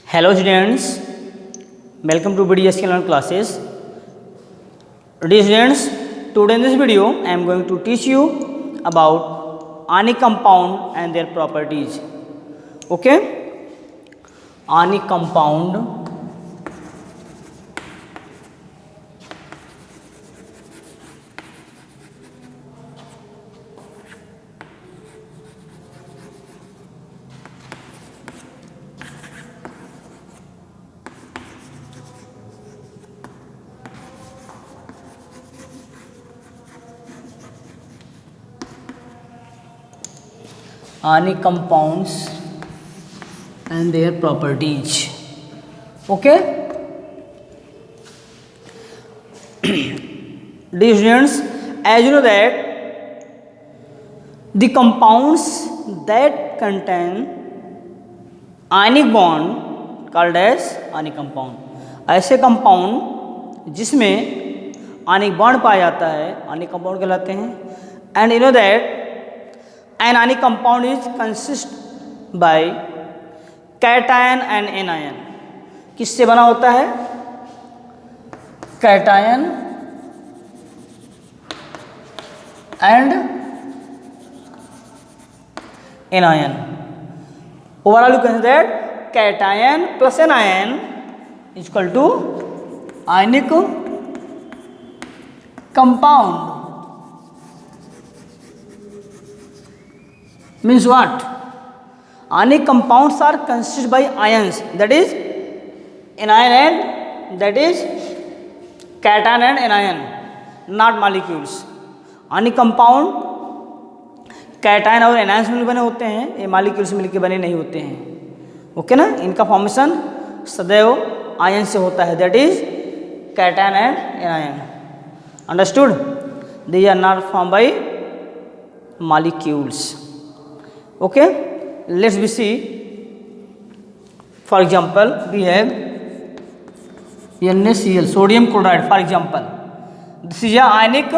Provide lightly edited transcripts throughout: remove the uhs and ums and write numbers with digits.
Hello students, welcome to BDSK Learn classes. Dear students, today in this video I am going to teach you about ionic compound and their properties. Okay? Ionic compound ionic compounds and their properties. Okay? Dear students, as you know that the compounds that contain ionic bond called as ionic compound. ऐसे compound जिसमें ionic bond पाया जाता है ionic compound कहलाते हैं. And you know that an ionic compound is consist by cation and anion. किससे बना होता है? cation and anion. Overall you can say that cation plus anion is equal to ionic compound. Means what? Ionic compounds are consisted by ions, that is anion and that is cation and anion, not molecules. Ionic compound cation और anions मिलकर बने होते हैं, ये molecules से मिलकर बने नहीं होते हैं. ओके ना? इनका फॉर्मेशन सदैव आयन से होता है, that is cation and anion. Understood? They are not formed by molecules. Okay, let's we see. For example, we have NaCl, sodium chloride. For example, this is a ionic.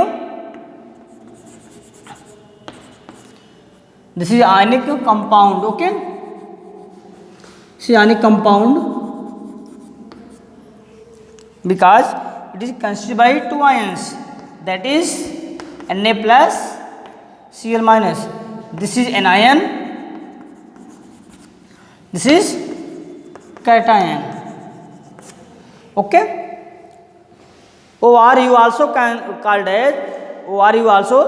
This is ionic compound. Okay, this is ionic compound because it is consisted by two ions. That is Na plus Cl minus. This is anion, this is cation. Okay, or you also can called as, or you also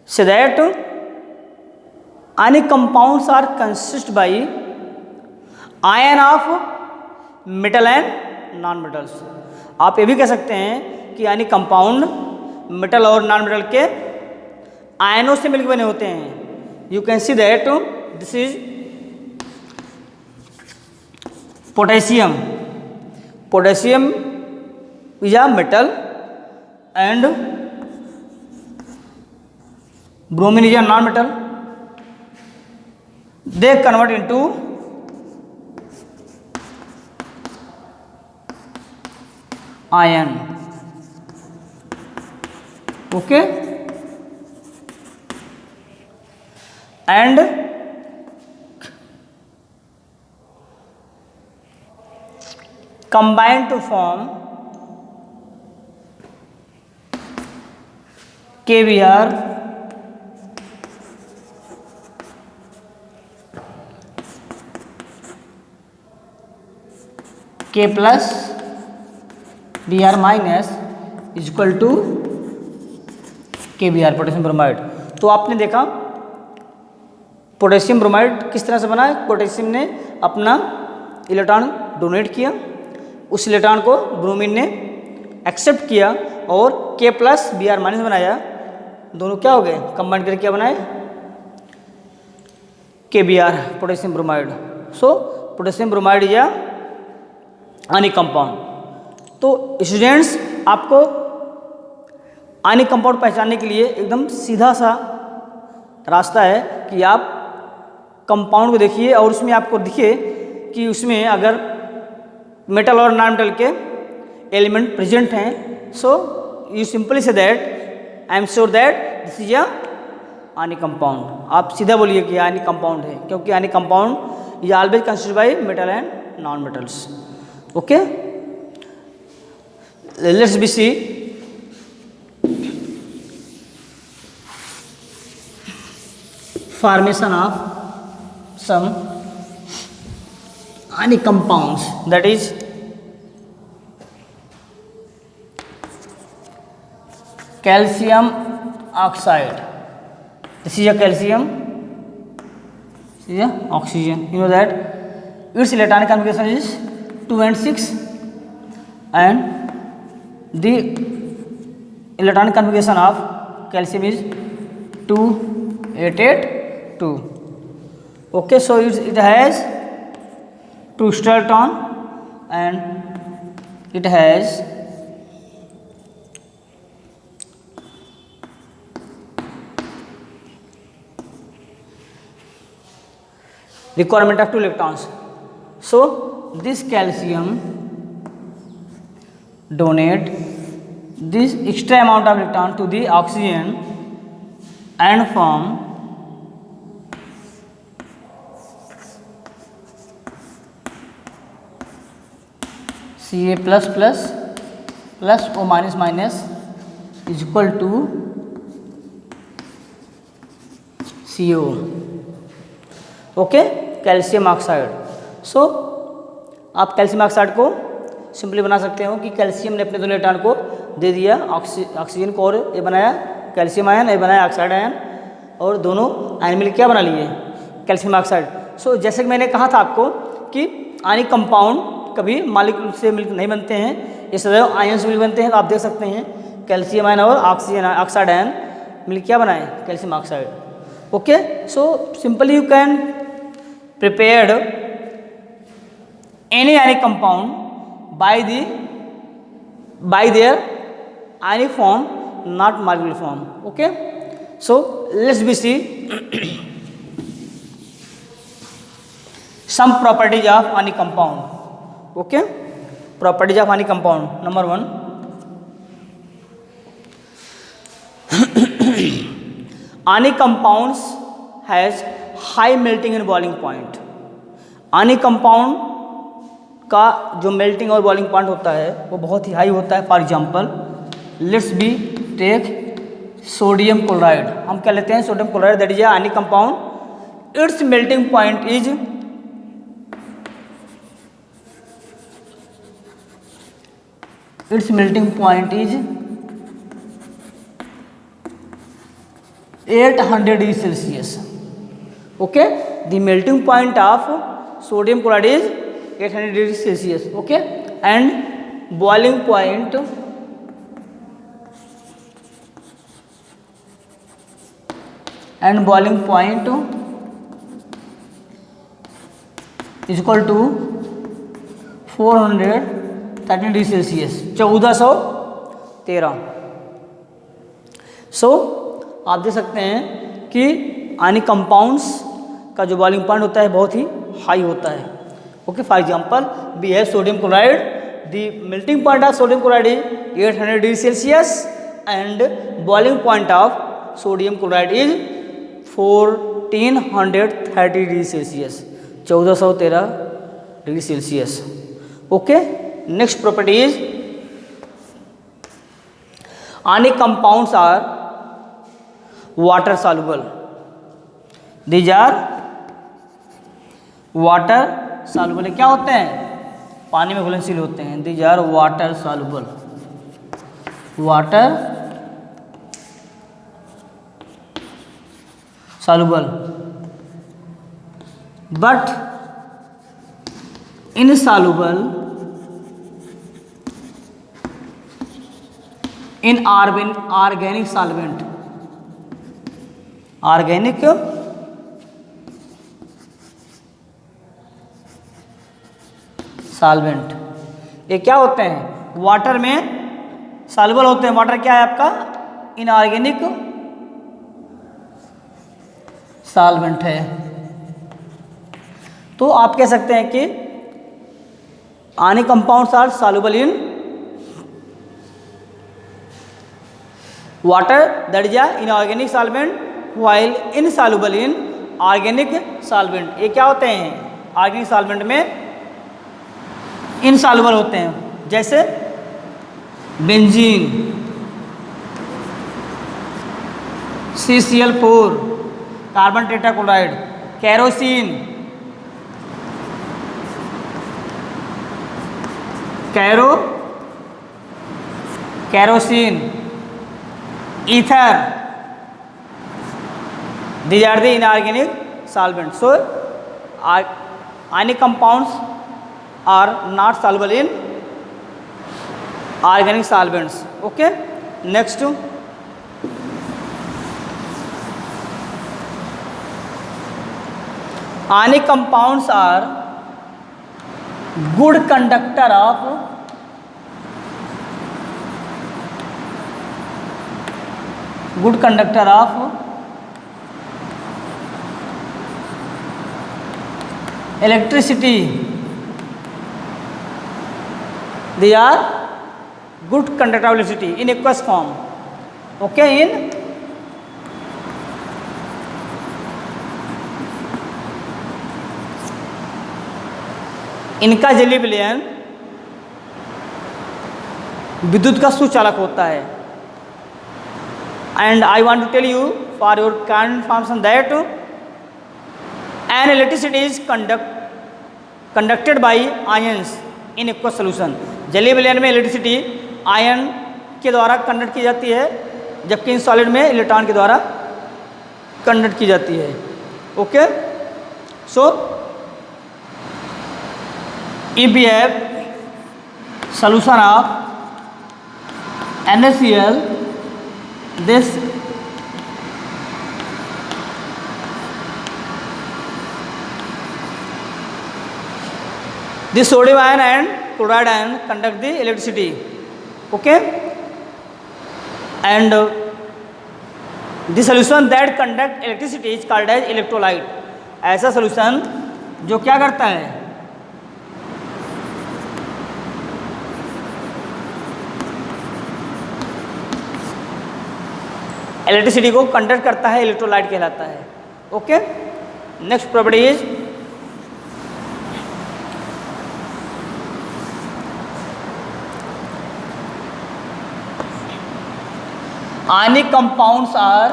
say that ionic compounds are consist by ion of metal and non metals. आप ये भी कह सकते हैं कि ionic compound metal और non metal के आयनों से मिलकर बने होते हैं. You can see that this is potassium. Potassium is a metal and bromine is a non metal. They convert into ion. Okay, and combine to form KBr K plus Br minus is equal to KBr, potassium bromide. तो आपने देखा potassium bromide किस तरह से बना है. Potassium ने अपना इलेक्ट्रॉन डोनेट किया, उस इलेक्ट्रॉन को ब्रोमीन ने एक्सेप्ट किया और K प्लस Br माइनस बनाया. दोनों क्या हो गए? कंबाइन करके क्या बनाए? KBr, potassium bromide. So potassium bromide या आयनिक कंपाउंड. तो स्टूडेंट्स, आपको आयनिक कंपाउंड पहचानने के लिए एकदम सीधा सा रास्ता है कि आप कंपाउंड को देखिए और उसमें आपको दिखे कि उसमें अगर मेटल और नॉन मेटल के एलिमेंट प्रेजेंट हैं. So you simply say that I am sure that this is a ionic compound. आप सीधा बोलिए कि आयनिक कंपाउंड है, क्योंकि ionic compound is always consisted by metal and non metals. Okay, let's be see formation of some ionic compounds, that is calcium oxide. This is a calcium, this is a oxygen. You know that its electronic configuration is 2 and 6, and the electronic configuration of calcium is 2 8 8 2. Okay, so it has 2 stellarton and it has requirement of 2 electrons. So this calcium donate this extra amount of electron to the oxygen and form Ca plus plus plus O minus minus is equal to CO. Okay, calcium oxide. So आप calcium oxide को simply बना सकते हो कि calcium ने अपने 2 electron को दे दिया ऑक्सीजन को, और ये बनाया कैल्शियम आयन, ये बनाया ऑक्साइड आयन, और दोनों आयन मिल क्या बना लिए, कैल्शियम ऑक्साइड। सो जैसे कि मैंने कहा था आपको कि आयनिक कंपाउंड कभी मॉलिक्यूल से मिलकर नहीं बनते हैं, ये सदैव आयन से मिल बनते हैं। तो आप देख सकते हैं कैल्शियम आयन और ऑक्सीजन ऑक्साइड आयन मिल क्या बनाए, calcium oxide. Okay, so simply you can prepared any ionic compound by their ionic form, not molecular form. Okay, so let's be see some properties of ionic compound. Okay, properties of ionic compound. Number 1, ionic compounds has high melting and boiling point. ionic compound का जो melting और boiling point होता है वो बहुत ही high होता है। For example let's be take sodium chloride. हम क्या लेते हैं, sodium chloride, that is ionic compound. Its melting point is 800 degree Celsius. Okay, the melting point of sodium chloride is 800 degree Celsius. Okay, and boiling point is equal to 413 degree Celsius, 1413। So आप देख सकते हैं कि ionic compounds का जो boiling point होता है बहुत ही हाई होता है। Okay, for example we have sodium chloride, the melting point of sodium chloride is 800 degree Celsius and boiling point of sodium chloride is 1430 degree Celsius, 1413 degree Celsius. Okay, next property is ionic compounds are water soluble. These are water soluble. क्या होते हैं, पानी में घुलनशील होते हैं। These are water soluble, water soluble, but insoluble in organic solvent। Organic solvent, ये क्या होते हैं, वाटर में सॉल्युबल होते हैं। वाटर क्या है आपका, इनऑर्गेनिक सॉल्वेंट है। तो आप कह सकते हैं कि ionic compounds are soluble in water, that is inorganic solvent while insoluble in organic solvent. ये क्या होते हैं? ऑर्गेनिक सॉल्वेंट में इनसॉल्युबल होते हैं, जैसे benzene, CCl4, carbon tetrachloride, kerosene, kerosene, ether, these are the inorganic solvents. So ionic compounds are not soluble in organic solvents. Okay, next, ionic compounds are good conductor of electricity. They are good conductor of electricity in aqueous form. Okay, in इनका jelly विलयन विद्युत का सुचालक होता है. And I want to tell you for your current information that an electricity is conducted by ions in aqueous solution. जलीय विलयन में इलेक्ट्रिसिटी आयन के द्वारा कंडक्ट की जाती है, जबकि इन सॉलिड में इलेक्ट्रॉन के द्वारा कंडक्ट की जाती है. Okay, so if we have solution of NaCl, this sodium ion and chloride ion conduct the electricity. Okay, and the solution that conduct electricity is called as electrolyte. ऐसा solution जो क्या करता है, इलेक्ट्रिसिटी को conduct करता है, electrolyte कहलाता है. Okay, next property is ionic compounds are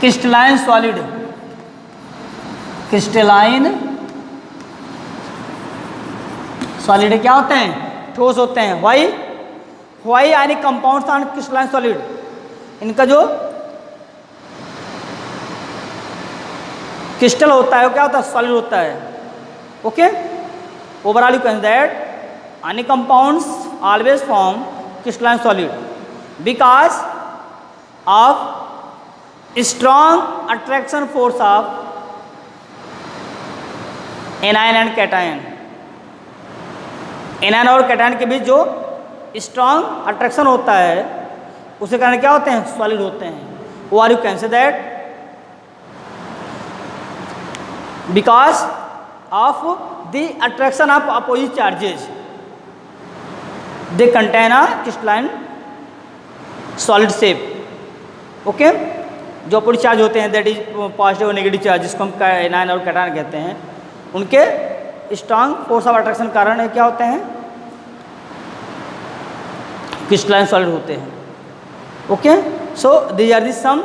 crystalline solid. crystalline solid क्या होते हैं? ठोस होते हैं. Why ionic compounds are crystalline solid. इनका जो क्रिस्टल होता है वो क्या होता है? सॉलिड होता है. Okay, overall you can that ionic compounds always form crystalline solid because of strong attraction force of anion and cation. Anion और कैटायन के बीच जो स्ट्रॉन्ग अट्रैक्शन होता है उसके कारण क्या होते हैं? सॉलिड होते हैं. और you can say that because of the attraction of opposite charges they contain a crystalline solid shape. Okay, जो अपोजिट चार्ज होते हैं दैट इज पॉजिटिव और नेगेटिव चार्ज, जिसको हम एनायन और कैटायन कहते हैं, उनके स्ट्रॉन्ग फोर्स ऑफ अट्रैक्शन कारण क्या होते हैं? क्रिस्टलाइन सॉलिड होते हैं. Okay, so these are the some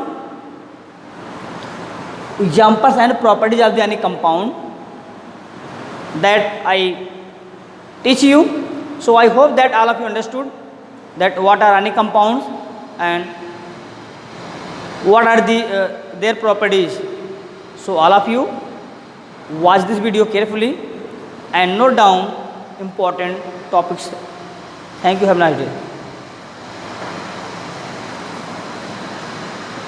examples and properties of the ionic compound that I teach you. So I hope that all of you understood that what are ionic compounds and what are the their properties. So all of you watch this video carefully and note down important topics. Thank you. Have a nice day.